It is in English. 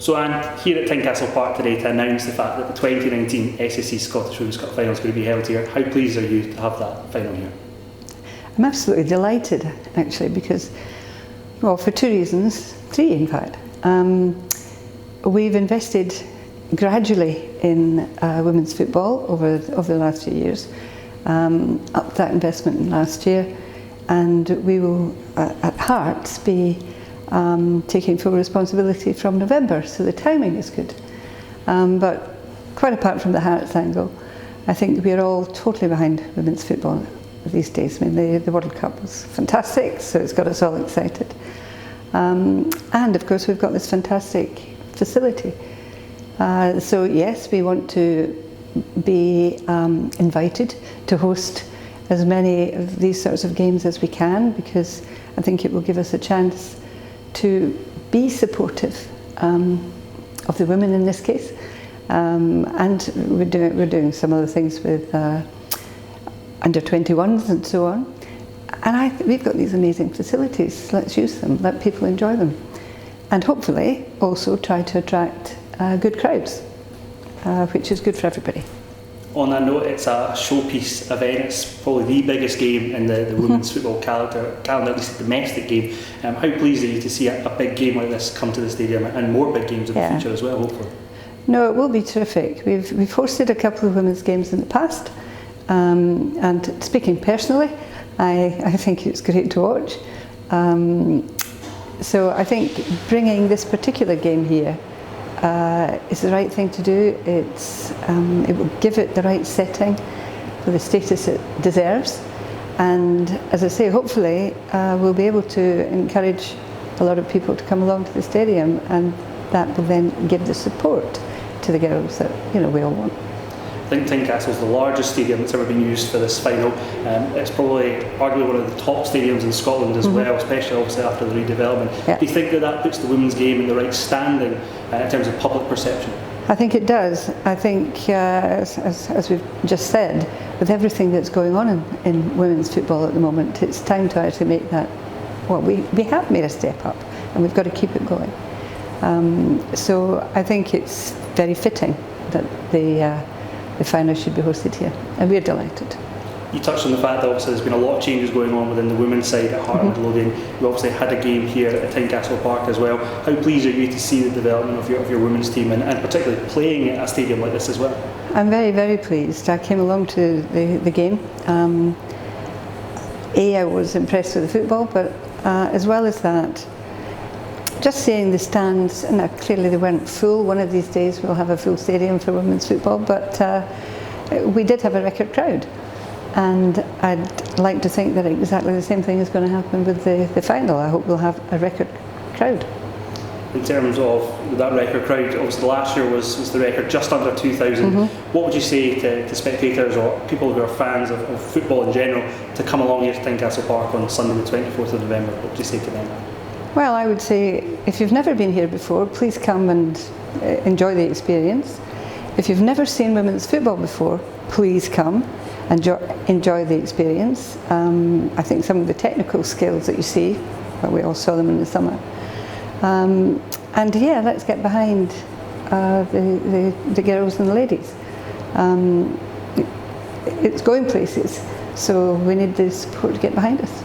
So Anne, here at Tynecastle Park today to announce the fact that the 2019 SSE Scottish Women's Cup final is going to be held here. How pleased are you to have that final here? I'm absolutely delighted, actually, because, well, for two reasons, three in fact. We've invested gradually in women's football over the last few years, upped that investment last year, and we will at Hearts be taking full responsibility from November, so the timing is good. But quite apart from the Hearts angle, I think we're all totally behind women's football these days. I mean, the World Cup was fantastic, so it's got us all excited. And of course we've got this fantastic facility. So yes, we want to be invited to host as many of these sorts of games as we can, because I think it will give us a chance to be supportive of the women in this case. And we're doing some other things with under 21s and so on. And we've got these amazing facilities. Let's use them, let people enjoy them. And hopefully also try to attract good crowds, which is good for everybody. On that note, it's a showpiece event. It's probably the biggest game in the women's football calendar, at least a domestic game. How pleased are you to see a big game like this come to the stadium, and more big games in the future as well, hopefully? No, it will be terrific. We've hosted a couple of women's games in the past, and speaking personally, I think it's great to watch. So I think bringing this particular game here is the right thing to do. It will give it the right setting for the status it deserves, and as I say, hopefully we'll be able to encourage a lot of people to come along to the stadium, and that will then give the support to the girls that we all want. I think Tynecastle is the largest stadium that's ever been used for this final. It's probably arguably one of the top stadiums in Scotland as well, especially obviously after the redevelopment. Yeah. Do you think that puts the women's game in the right standing in terms of public perception? I think it does. I think, as we've just said, with everything that's going on in women's football at the moment, it's time to actually make that, well, we have made a step up, and we've got to keep it going. So I think it's very fitting that the final should be hosted here, and we're delighted. You touched on the fact that obviously there's been a lot of changes going on within the women's side at Heart and Midlothian. You obviously had a game here at Tynecastle Park as well. How pleased are you to see the development of your women's team, and particularly playing at a stadium like this as well? I'm very, very pleased. I came along to the game. I was impressed with the football, but as well as that, just seeing the stands, and clearly they weren't full. One of these days we'll have a full stadium for women's football, but we did have a record crowd, and I'd like to think that exactly the same thing is going to happen with the final. I hope we'll have a record crowd. In terms of that record crowd, obviously last year was the record just under 2,000. What would you say to spectators or people who are fans of football in general to come along here to Tynecastle Park on Sunday the 24th of November? What would you say to them? Well, I would say if you've never been here before, please come and enjoy the experience. If you've never seen women's football before, please come and enjoy the experience. I think some of the technical skills that you see, well, we all saw them in the summer. And yeah, let's get behind the girls and the ladies. It's going places, so we need the support to get behind us.